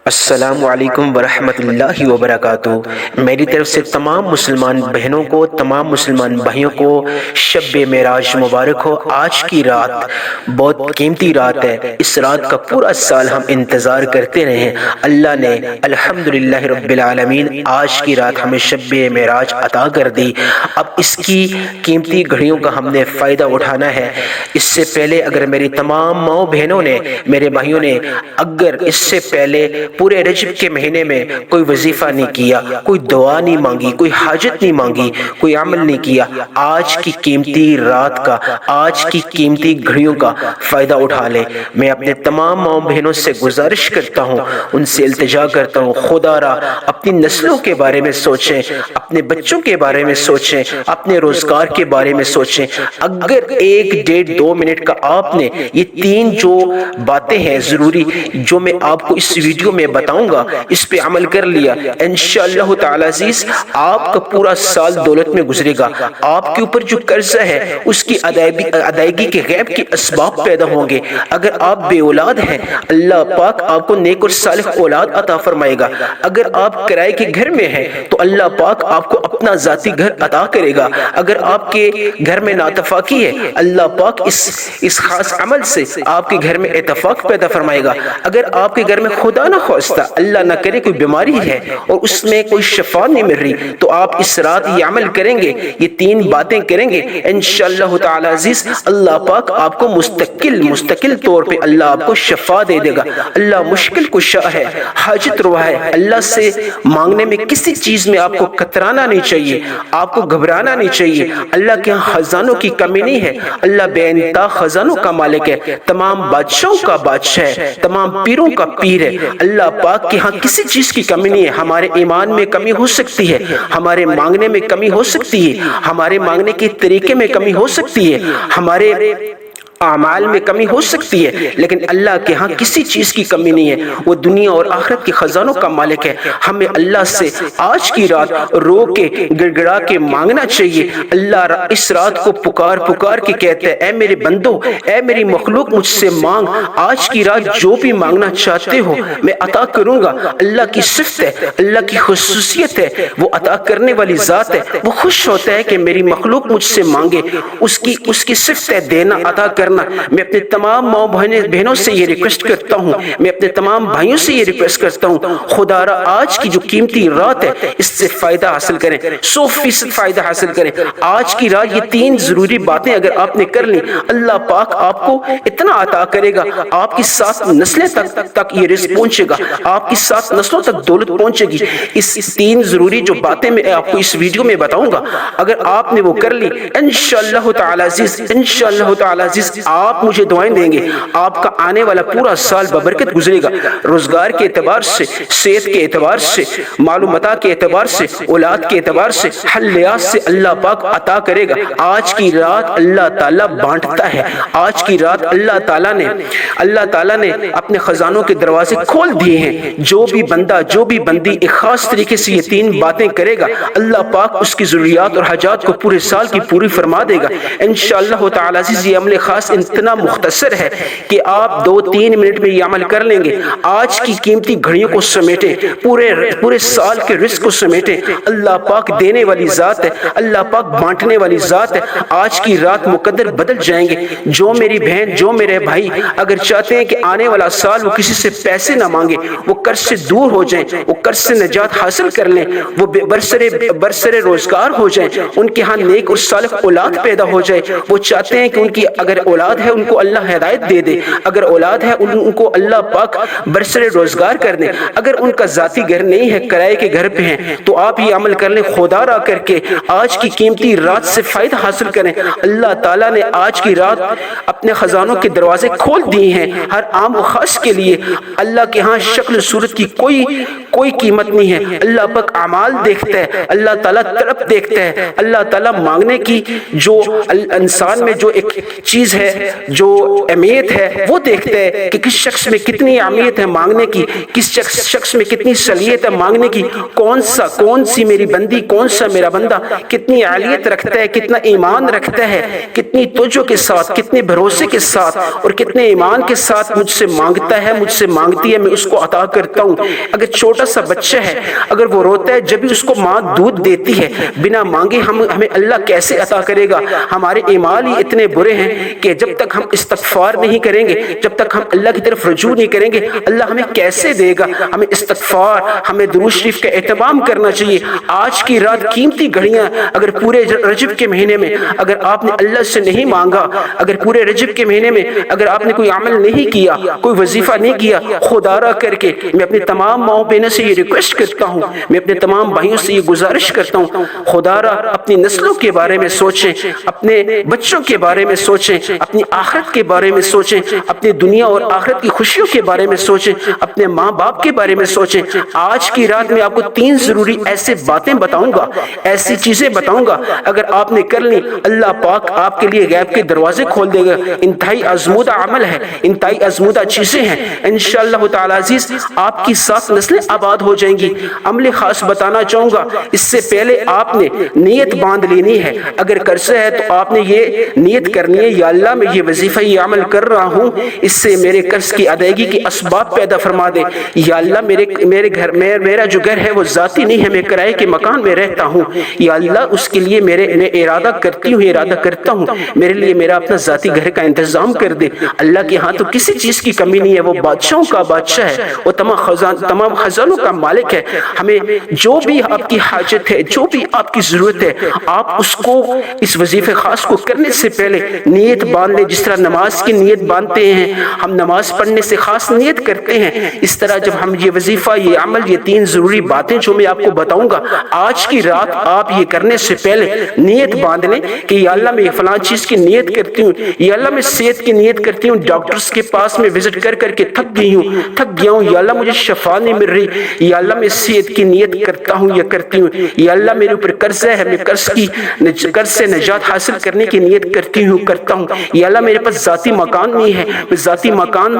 السلام علیکم ورحمۃ اللہ وبرکاتہ۔ میری طرف سے تمام مسلمان بہنوں کو، تمام مسلمان بھائیوں کو شب معراج مبارک ہو۔ آج کی رات بہت قیمتی رات ہے۔ اس رات کا پورا سال ہم انتظار کرتے رہے ہیں۔ اللہ نے الحمدللہ رب العالمین آج کی رات ہمیں شب معراج عطا کر دی۔ اب اس کی قیمتی گھڑیوں کا ہم نے فائدہ اٹھانا ہے۔ اس سے پہلے اگر میری تمام ماؤں بہنوں نے، میرے بھائیوں نے اگر اس سے پہلے پورے رجب کے مہینے میں کوئی وظیفہ نہیں کیا، کوئی دعا نہیں مانگی، کوئی حاجت نہیں مانگی، کوئی عمل نہیں کیا، آج کی قیمتی رات کا، آج کی قیمتی گھڑیوں کا فائدہ اٹھا لے۔ میں اپنے تمام ماؤں بہنوں سے گزارش کرتا ہوں، ان سے التجا کرتا ہوں، خدا را اپنی نسلوں کے بارے میں سوچیں، اپنے بچوں کے بارے میں سوچیں، اپنے روزگار کے بارے میں سوچیں۔ اگر 1-1.5-2 منٹ کا آپ نے یہ 3 جو باتیں ہیں ضروری جو میں آپ کو اس ویڈیو میں بتاؤں گا، اس پہ عمل کر لیا، انشاءاللہ تعالی عزیز آپ کا پورا سال دولت میں گزرے گا۔ آپ کے اوپر جو قرضہ ہے اس کی ادائیگی کے غیب کے اسباب پیدا ہوں گے۔ اگر آپ بے اولاد ہیں، اللہ پاک آپ کو نیک اور صالح اولاد عطا فرمائے گا۔ اگر آپ کرائے کے گھر میں ہیں تو اللہ پاک آپ کو اپنا ذاتی گھر عطا کرے گا۔ اگر آپ کے گھر میں ناتفاقی ہے، اللہ پاک اس خاص عمل سے آپ کے گھر میں اتفاق پیدا فرمائے گا۔ اگر آپ کے گھر میں خدا نہ خواستہ اللہ نہ کرے کوئی بیماری ہے اور اس میں کوئی شفا نہیں مل رہی، تو آپ اس رات یہ عمل کریں گے، یہ 3 باتیں کریں گے، انشاءاللہ تعالی عزیز اللہ پاک آپ کو مستقل طور پہ اللہ آپ کو شفا دے دے گا۔ اللہ مشکل کشا ہے، حاجت روا ہے۔ اللہ سے مانگنے میں کسی چیز میں آپ کو کترانا نہیں چاہیے، آپ کو گھبرانا نہیں چاہیے۔ اللہ کے ہاں خزانوں کی کمی نہیں ہے۔ اللہ بے انتہا خزانوں کا مالک ہے، تمام بادشاہوں کا بادشاہ ہے، تمام پیروں کا پیر ہے۔ اللہ پاک کے ہاں کسی چیز کی کمی نہیں ہے۔ ہمارے ایمان میں کمی ہو سکتی ہے، ہمارے مانگنے میں کمی ہو سکتی ہے، ہمارے مانگنے کے طریقے میں کمی ہو سکتی ہے، ہمارے اعمال میں کمی ہو سکتی ہے، لیکن اللہ کے ہاں کسی چیز کی کمی نہیں ہے۔ وہ دنیا اور آخرت کے خزانوں کا مالک ہے۔ ہمیں اللہ سے آج کی رات رو کے گڑ گڑا کے مانگنا چاہیے۔ اللہ اس رات کو پکار کے کہتے ہیں، اے میرے بندو، اے میری مخلوق، مجھ سے مانگ۔ آج کی رات جو بھی مانگنا چاہتے ہو میں عطا کروں گا۔ اللہ کی صفت ہے، اللہ کی خصوصیت ہے، وہ عطا کرنے والی ذات ہے۔ وہ خوش ہوتا ہے کہ میری مخلوق مجھ سے مانگے۔ اس کی صفت ہے دینا، عطا کرنا۔ میں اپنے تمام ماؤں بہنوں سے یہ ریکویسٹ کرتا ہوں، میں اپنے تمام بھائیوں سے یہ ریکویسٹ کرتا ہوں، خدا را آج کی جو قیمتی رات ہے اس سے فائدہ حاصل کریں، 100% فائدہ حاصل کریں۔ آج کی رات یہ 3 ضروری باتیں اگر آپ نے کر لی، اللہ پاک آپ کو اتنا عطا کرے گا، آپ کی 7 نسلیں تک یہ رزق پہنچے گا، آپ کی 7 نسلوں تک دولت پہنچے گی۔ اس 3 ضروری جو باتیں میں آپ کو اس ویڈیو میں بتاؤں گا، اگر آپ نے وہ کر لی، انشاءاللہ تعالی عزیز، انشاءاللہ تعالی عزیز آپ مجھے دعائیں دیں گے، آپ کا آنے والا پورا سال ببرکت گزرے گا۔ روزگار کے اعتبار سے، صحت کے اعتبار سے، معلومات کے اعتبار سے، اولاد کے اعتبار سے، حلیات سے اللہ پاک عطا کرے گا۔ آج کی رات اللہ تعالیٰ بانٹتا ہے۔ آج کی رات اللہ تعالیٰ نے اپنے خزانوں کے دروازے کھول دیے ہیں۔ جو بھی بندہ، جو بھی بندی ایک خاص طریقے سے یہ 3 باتیں کرے گا، اللہ پاک اس کی ضروریات اور حاجات کو پورے سال کی پوری فرما دے گا انشاءاللہ تعالی عزیز۔ یہ عمل خاص اتنا مختصر ہے کہ آپ 2-3 منٹ میں یہ عمل کر لیں گے۔ آج کی قیمتی گھڑیوں کو سمیٹیں، پورے سال کے رزق کو سمیٹیں۔ اللہ پاک دینے والی ذات ہے، اللہ پاک بانٹنے والی ذات ہے۔ آج کی رات مقدر بدل جائیں گے۔ جو میری بہن، جو میرے بھائی اگر چاہتے ہیں کہ آنے والا سال وہ کسی سے پیسے نہ مانگے، وہ قرض سے دور ہو جائیں، وہ قرض سے نجات حاصل کر لیں، وہ برسر روزگار ہو جائیں، ان کے ہاں نیک اور صالح اولاد پیدا ہو جائے۔ وہ چاہتے ہیں کہ ان کی اگر اولاد ہے ان کو اللہ ہدایت دے دے، اگر اولاد ہے ان کو اللہ پاک برسر روزگار کر دے۔ اگر ان کا ذاتی گھر نہیں ہے، کرائے کے گھر پہ ہیں، تو آپ یہ عمل کر لیں، خدا را کر کے آج کی قیمتی رات سے فائدہ حاصل کریں۔ اللہ تعالیٰ نے آج کی رات اپنے خزانوں کے دروازے کھول دیے ہیں ہر عام و خاص کے لیے۔ اللہ کے ہاں شکل صورت کی کوئی قیمت نہیں ہے۔ اللہ پاک اعمال دیکھتا ہے، اللہ تعالیٰ طلب دیکھتا ہے، اللہ تعالیٰ مانگنے کی جو انسان میں جو ایک چیز ہے، جو اہمیت ہے وہ دیکھتا ہے کہ کس شخص میں کتنی اہمیت ہے مانگنے کی، کس شخص میں کتنی صلاحیت ہے مانگنے کی، کون سی میری بندی، کون سا میرا بندہ کتنی اہلیت رکھتا ہے، کتنا ایمان رکھتا ہے، کتنی توجہ کے ساتھ، کتنے بھروسے کے ساتھ اور کتنے ایمان کے ساتھ مجھ سے مانگتا ہے، مجھ سے مانگتی ہے، میں اس کو عطا کرتا ہوں۔ اگر چھوٹا سا بچہ ہے، اگر وہ روتا ہے جب بھی اس کو ماں دودھ دیتی ہے، بنا مانگے ہمیں اللہ کیسے عطا کرے گا؟ ہمارے اعمال ہی اتنے برے ہیں کہ جب تک ہم استغفار نہیں کریں گے، جب تک ہم اللہ کی طرف رجوع نہیں کریں گے، اللہ ہمیں کیسے دے گا؟ ہمیں استغفار، ہمیں درود شریف کا اہتمام کرنا چاہیے۔ آج کی رات قیمتی گھڑیاں، اگر پورے رجب کے مہینے میں اگر آپ نے اللہ سے نہیں مانگا، اگر پورے رجب کے مہینے میں اگر آپ نے کوئی عمل نہیں کیا، کوئی وظیفہ نہیں کیا، خدا را کر کے میں اپنی تمام ماؤں بہنوں سے یہ ریکویسٹ کرتا ہوں، میں اپنے تمام بھائیوں سے یہ گزارش کرتا ہوں، خدا را اپنی نسلوں کے بارے میں سوچیں، اپنے بچوں کے بارے میں سوچیں، اپنی آخرت کے بارے میں سوچیں، اپنی دنیا اور آخرت کی خوشیوں کے بارے میں سوچیں، اپنے ماں باپ کے بارے میں سوچیں۔ آج کی رات میں آپ کو 3 ضروری ایسے باتیں بتاؤں گا، ایسی چیزیں بتاؤں گا، اگر آپ نے کر لی اللہ پاک آپ کے لیے غیب کے دروازے کھول دے گا۔ انتہائی آزمودہ عمل ہے، انتہائی آزمودہ چیزیں ہیں، انشاءاللہ تعالی عزیز آپ کی 7 نسلیں آباد ہو جائیں گی۔ عمل خاص بتانا چاہوں گا، اس سے پہلے آپ نے نیت باندھ لینی ہے۔ اگر قرض ہے تو آپ نے یہ نیت کرنی ہے، یا اللہ میں یہ وظیفہ یہ عمل کر رہا ہوں، اس سے میرے قرض کی ادائیگی کے اسباب پیدا فرما دے۔ یا اللہ میرے گھر میں میرا جو گھر ہے وہ ذاتی نہیں ہے، میں کرائے کے مکان میں رہتا ہوں، یا اللہ اس کے لیے میں ارادہ کرتا ہوں میرے لیے میرا اپنا ذاتی گھر کا انتظام کر دے۔ اللہ کے ہاں تو کسی چیز کی کمی نہیں ہے، وہ بادشاہوں کا بادشاہ ہے، وہ تمام خزانوں کا مالک ہے۔ ہمیں جو بھی آپ کی حاجت ہے، جو بھی آپ کی ضرورت ہے، آپ اس کو اس وظیفے خاص کو کرنے سے پہلے نیت باندھ لیں۔ جس طرح نماز کی نیت باندھتے ہیں، ہم نماز پڑھنے سے خاص نیت کرتے ہیں، اس طرح جب ہم یہ وظیفہ یہ عمل یہ 3 ضروری باتیں جو میں آپ کو بتاؤں گا، آج کی رات آپ یہ کرنے سے پہلے نیت باندھ لیں کہ یا اللہ میں فلاں چیز کی نیت کرتی ہوں، یا اللہ میں صحت کی نیت کرتی ہوں، ڈاکٹرز کے پاس میں وزٹ کر کے تھک گیا ہوں، یا اللہ مجھے شفا نہیں مل رہی، یا اللہ میں صحت کی نیت کرتا ہوں یا کرتی ہوں، یا اللہ میرے اوپر قرض ہے، میں قرض سے نجات حاصل کرنے کی نیت کرتا ہوں، یا اللہ میرے پاس ذاتی مکان نہیں ہے، میں ذاتی مکان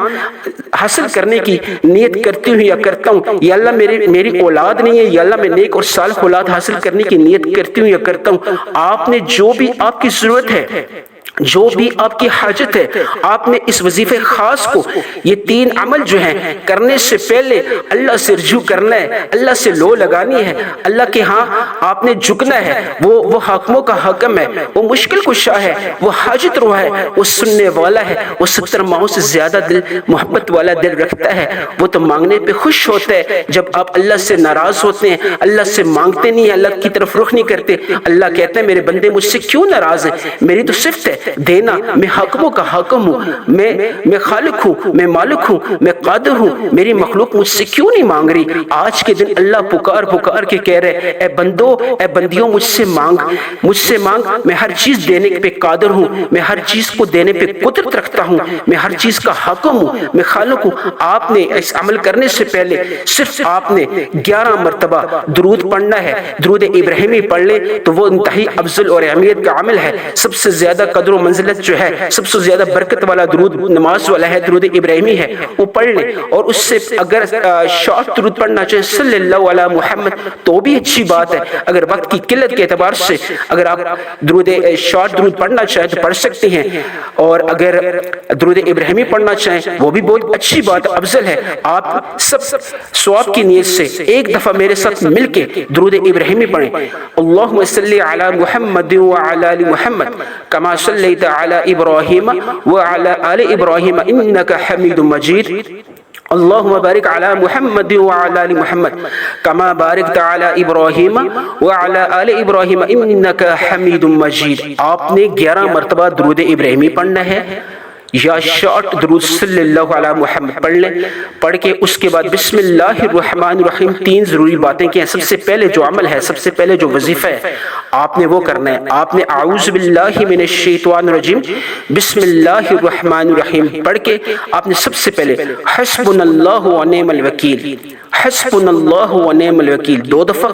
حاصل کرنے کی نیت کرتی ہوں یا کرتا ہوں، یا اللہ میری اولاد نہیں ہے، یا اللہ میں نیک اور صالح اولاد حاصل کرنے کی نیت کرتی ہوں یا کرتا ہوں۔ آپ نے جو بھی آپ کی ضرورت ہے، جو بھی آپ کی حاجت ہے، آپ نے اس وظیفے خاص کو یہ 3 عمل جو ہیں کرنے سے پہلے اللہ سے رجوع کرنا ہے، اللہ سے لو لگانی ہے، اللہ کے ہاں آپ نے جھکنا ہے۔ وہ حاکموں کا حاکم ہے، وہ مشکل کشا ہے، وہ حاجت روا ہے، وہ سننے والا ہے، وہ 70 ماہوں سے زیادہ محبت والا دل رکھتا ہے، وہ تو مانگنے پہ خوش ہوتا ہے۔ جب آپ اللہ سے ناراض ہوتے ہیں، اللہ سے مانگتے نہیں ہیں، اللہ کی طرف رخ نہیں کرتے، اللہ کہتے ہیں میرے بندے مجھ سے کیوں ناراض ہیں؟ میری تو صفت ہے دینا، میں حاکموں کا حاکم ہوں، میں خالق ہوں، میں مالک ہوں، میں قادر ہوں، میری مخلوق مجھ سے کیوں نہیں مانگ رہی؟ آج کے دن اللہ پکار کے کہہ رہے اے بندو اے بندیوں مجھ سے مانگ، میں ہر چیز دینے پہ قادر ہوں، میں ہر چیز کو دینے پہ قدرت رکھتا ہوں، میں ہر چیز کا حاکم ہوں، میں خالق ہوں۔ آپ نے اس عمل کرنے سے پہلے صرف آپ نے 11 مرتبہ درود پڑھنا ہے، درود ابراہیمی پڑھ لیں تو وہ انتہائی افضل اور اہمیت کا عمل ہے۔ سب سے زیادہ قدر و منزلت جو ہے، سب سے زیادہ برکت والا درود نماز والا ہے، درود ابراہیمی ہے، وہ پڑھ لیں۔ اور اس سے اگر شارٹ درود پڑھنا چاہیں صلی اللہ علی محمد تو بھی اچھی بات ہے۔ اگر وقت کی قلت کے اعتبار سے اگر آپ شارٹ درود پڑھنا چاہیں تو پڑھ سکتے ہیں، اور اگر درود ابراہیمی پڑھنا چاہیں وہ بھی بہت اچھی بات افضل ہے۔ آپ سب ثواب کی نیت سے ایک دفعہ میرے ساتھ مل کے درود ابراہیمی پڑھیں۔ اللہم صلی علی محمد وعلی آل محمد کما صلیت علی ابراہیم وعلی آل ابراہیم انک حمید مجید۔ اللہم بارک علی محمد وعلی آل محمد کما بارکت علی ابراہیم وعلی آل ابراہیم انک حمید مجید۔ آپ نے 11 مرتبہ درود ابراہیمی پڑھنا ہے، یا شارٹ درود صلی اللہ علیہ محمد پڑھ لیں. پڑھ کے اس کے بعد بسم اللہ الرحمن الرحیم 3 ضروری باتیں کی ہیں. سب سے پہلے جو عمل ہے، سب سے پہلے جو وظیفہ ہے آپ نے وہ کرنا ہے. آپ نے اعوذ باللہ من الشیطان الرجیم بسم اللہ الرحمن الرحیم پڑھ کے آپ نے سب سے پہلے حسبنا اللہ ونعم الوکیل، حسبنا اللہ ونعم الوکیل 2 دفعہ،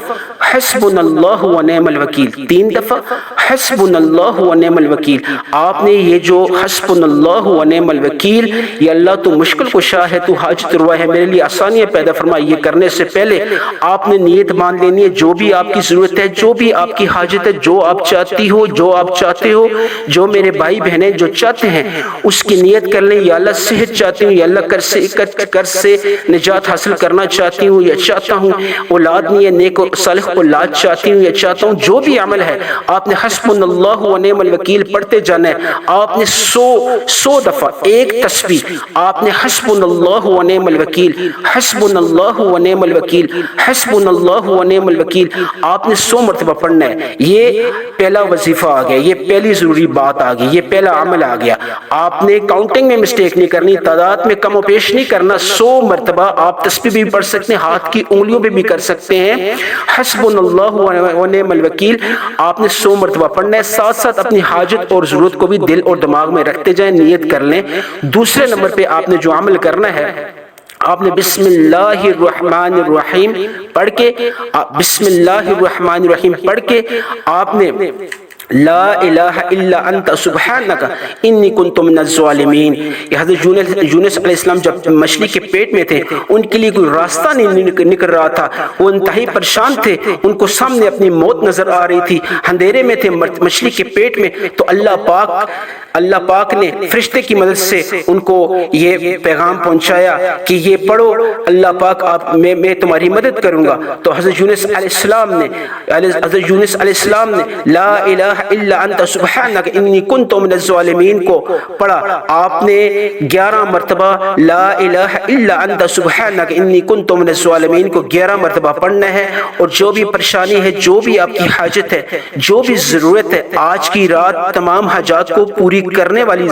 حسبنا اللہ ونعم الوکیل 3 دفعہ، حسبنا اللہ ونعم الوکیل. آپ نے یہ جو حسبنا اللہ ونعم الوکیل، یہ اللہ تو مشکل کشا ہے، تو حاجت روا ہے، میرے لیے آسانیاں پیدا فرما، یہ کرنے سے پہلے آپ نے نیت مان لینی ہے. جو بھی آپ کی ضرورت ہے، جو بھی آپ کی حاجت ہے، جو آپ چاہتی ہو، جو آپ چاہتے ہو، جو میرے بھائی بہنیں جو چاہتے ہیں اس کی نیت کر لیں. یا اللہ صحت چاہتی ہوں، یا اللہ قرض سے نجات حاصل کرنا چاہتی ہوں، یا چاہتا ہوں اولاد نہیں ہے، نیک و صالح اولاد چاہتی ہوں، یا چاہتا ہوں. جو بھی عمل ہے آپ نے حسبنا اللہ ونعم الوکیل پڑھتے جانا ہے. آپ نے 100 دفعہ ایک تسبیح آپ نے حسبنا اللہ ونعم الوکیل، حسبنا اللہ ونعم الوکیل، حسبنا اللہ ونعم الوکیل آپ نے 100 مرتبہ پڑھنا ہے. یہ پہلا وظیفہ آ گیا، یہ پہلی ضروری بات آ گئی، یہ پہلا عمل آ گیا. آپ نے کاؤنٹنگ میں مسٹیک نہیں کرنی، تعداد میں کم و بیش نہیں کرنا. 100 مرتبہ آپ تسبیح بھی پڑھ سکتے ہیں، ہاتھ کی انگلیوں پہ بھی کر سکتے ہیں. حسبنا اللہ ونعم الوکیل آپ نے 100 مرتبہ پڑھنا ہے. ساتھ ساتھ اپنی حاجت اور ضرورت کو بھی دل اور دماغ میں رکھتے جائیں، نیت کر لیں. دوسرے نمبر پہ آپ نے جو عمل کرنا ہے، آپ نے بسم اللہ الرحمن الرحیم پڑھ کے، بسم اللہ الرحمن الرحیم پڑھ کے آپ نے لا الہ الا انت سبحانک انی کنت من الظالمین. یہ حضرت یونس علیہ السلام جب مچھلی کے پیٹ میں تھے، ان کے لیے کوئی راستہ نہیں نکل رہا تھا، وہ انتہائی پریشان تھے، ان کو سامنے اپنی موت نظر آ رہی تھی، اندھیرے میں تھے مچھلی کے پیٹ میں. تو اللہ پاک نے فرشتے کی مدد سے ان کو یہ پیغام پہنچایا کہ یہ پڑھو، اللہ پاک میں تمہاری مدد کروں گا. تو حضرت یونس علیہ السلام نے لا الہ الا انت سبحانک انی کنت من الظالمین کو پڑھا. آپ نے 11 مرتبہ لا الہ الا انت سبحانک انی کنت من الظالمین کو 11 مرتبہ پڑھنا ہے. اور جو بھی پریشانی ہے، جو بھی آپ کی حاجت ہے، جو بھی ضرورت ہے، آج کی رات تمام حاجات کو پوری کرنے والی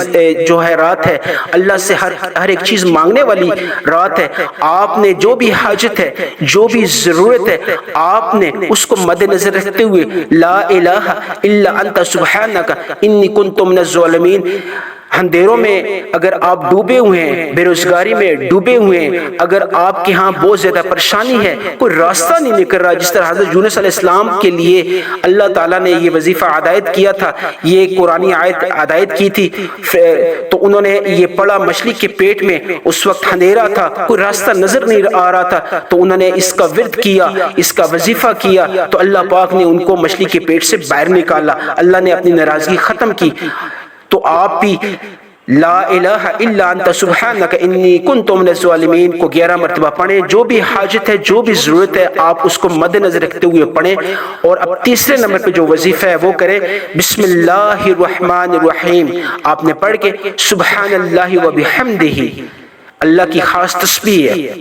جو ہے رات ہے، اللہ سے ہر ایک چیز مانگنے والی رات ہے. آپ نے جو بھی حاجت ہے، جو بھی ضرورت ہے، آپ نے اس کو مد نظر رکھتے ہوئے لا الہ الا انت سبحانک انی کنت من الظالمین. اندھیروں میں اگر آپ ڈوبے ہوئے ہیں، بے روزگاری میں ڈوبے ہوئے ہیں، اگر آپ کے ہاں بہت زیادہ پریشانی ہے، کوئی راستہ نہیں نکل رہا، جس طرح حضرت یونس علیہ السلام کے لیے اللہ تعالیٰ نے یہ وظیفہ عطایت کیا تھا، یہ قرآنی آیت عطایت کی تھی، تو انہوں نے یہ پڑھا مچھلی کے پیٹ میں. اس وقت اندھیرا تھا، کوئی راستہ نظر نہیں آ رہا تھا، تو انہوں نے اس کا ورد کیا، اس کا وظیفہ کیا، تو اللہ پاک نے ان کو مچھلی کے پیٹ سے باہر نکالا، اللہ نے اپنی ناراضگی ختم کی. تو آپ بھی لا الہ الا انت سبحانک انی کنت من الظالمین کو 11 مرتبہ پڑھیں. جو بھی حاجت ہے، جو بھی ضرورت ہے، آپ اس کو مد نظر رکھتے ہوئے پڑھیں. اور اب تیسرے نمبر پہ جو وظیفہ ہے وہ کریں بسم اللہ الرحمن الرحیم. آپ نے پڑھ کے سبحان اللہ وبحمدہ، اللہ کی خاص تسبیح ہے.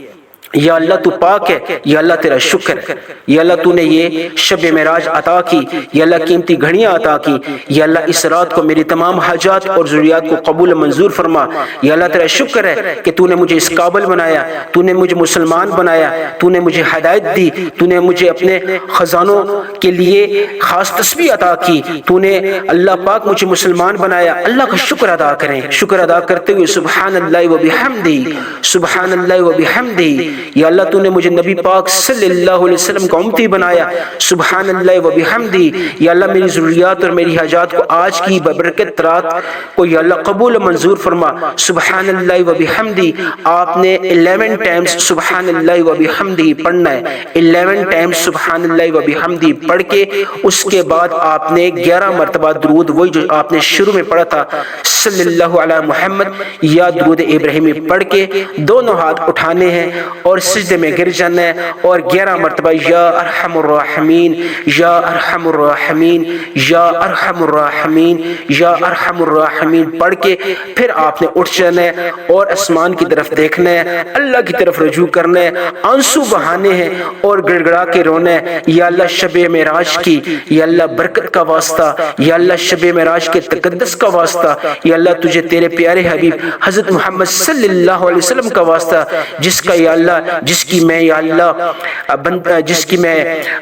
یا اللہ تو پاک ہے، یا اللہ تیرا شکر ہے، یا اللہ تو نے یہ شب معراج عطا کی، یا اللہ قیمتی گھڑیاں عطا کی، یا اللہ اس رات کو میری تمام حاجات اور ضروریات کو قبول منظور فرما. یا اللہ تیرا شکر ہے کہ تو نے مجھے اس قابل بنایا، تو نے مجھے مسلمان بنایا، تو نے مجھے ہدایت دی، تو نے مجھے اپنے خزانوں کے لیے خاص تسبیح عطا کی، تو نے اللہ پاک مجھے مسلمان بنایا. اللہ کا شکر ادا کریں. شکر ادا کرتے ہوئے سبحان اللہ وبحمدہ، سبحان اللہ وبحمدہ. یا اللہ تو نے مجھے نبی پاک صلی اللہ علیہ وسلم کا امتی بنایا، سبحان اللہ وبحمدہ. یا اللہ میری ضروریات اور میری حاجات کو آج کی ببرکت رات کو یا اللہ قبول منظور فرما، سبحان اللہ وبحمدہ. آپ نے 11 ٹائمز سبحان اللہ وبحمدہ پڑھنا ہے. 11 ٹائمز سبحان اللہ وبحمدہ پڑھ کے اس کے بعد آپ نے 11 مرتبہ درود، وہی جو آپ نے شروع میں پڑھا تھا صلی اللہ علیہ محمد یا درود ابراہیمی پڑھ کے دونوں ہاتھ اٹھانے ہیں اور سجدے میں گر جانا ہے اور 11 مرتبہ یا ارحم الراحمین یا ارحم الراحمین یا ارحم الراحمین یا ارحم الراحمین پڑھ کے پھر آپ نے اٹھ جانا ہے اور آسمان کی طرف دیکھنا ہے، اللہ کی طرف رجوع کرنا ہے، آنسو بہانے ہیں اور گڑ گڑا کے رونا ہے، یا اللہ شب معراج کی یا اللہ برکت کا واسطہ، یا اللہ شب معراج کے تقدس کا واسطہ، یا اللہ تجھے تیرے پیارے حبیب حضرت محمد صلی اللہ علیہ وسلم کا واسطہ، جس کا یا اللہ جس کی میں یا اللہ جس کی میں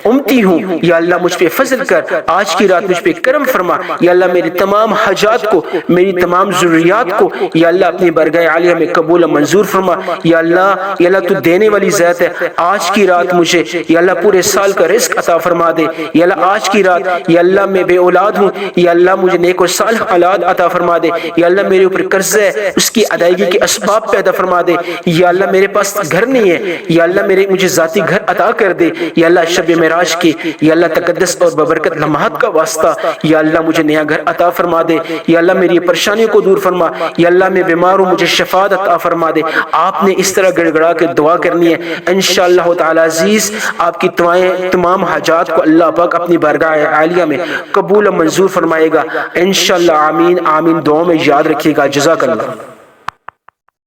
امتی ہوں، یا اللہ مجھ پہ فضل کر، آج کی رات مجھ پہ کرم فرما، یا اللہ میری تمام حاجات کو، میری تمام ضروریات کو یا اللہ اپنی بارگاہ عالیہ میں قبول منظور فرما، یا اللہ تو دینے والی ذات ہے، آج کی رات مجھے یا اللہ پورے سال کا رزق عطا فرما دے، یا اللہ آج کی رات یا اللہ میں بے اولاد ہوں، یا اللہ مجھے نیک و صالح اولاد عطا فرما دے، یا اللہ میرے اوپر قرض ہے اس کی ادائیگی کے اسباب پیدا فرما دے، یا اللہ میرے پاس گھر نہیں ہے، یا اللہ مجھے ذاتی گھر عطا کر دے، یا اللہ شب معراج کی یا اللہ تقدس اور ببرکت لمحات کا واسطہ یا اللہ مجھے نیا گھر عطا فرما دے، یا اللہ میری پریشانیوں کو دور فرما، یا اللہ میں بیمار ہوں مجھے شفاعت عطا فرما دے۔ آپ نے اس طرح گڑ گڑا کے دعا کرنی ہے، انشاءاللہ تعالی عزیز آپ کی تمام حاجات کو اللہ پاک اپنی بارگاہ عالیہ میں قبول و منظور فرمائے گا، انشاءاللہ آمین آمین۔ دعاؤں میں یاد رکھیے گا، جزاک اللہ۔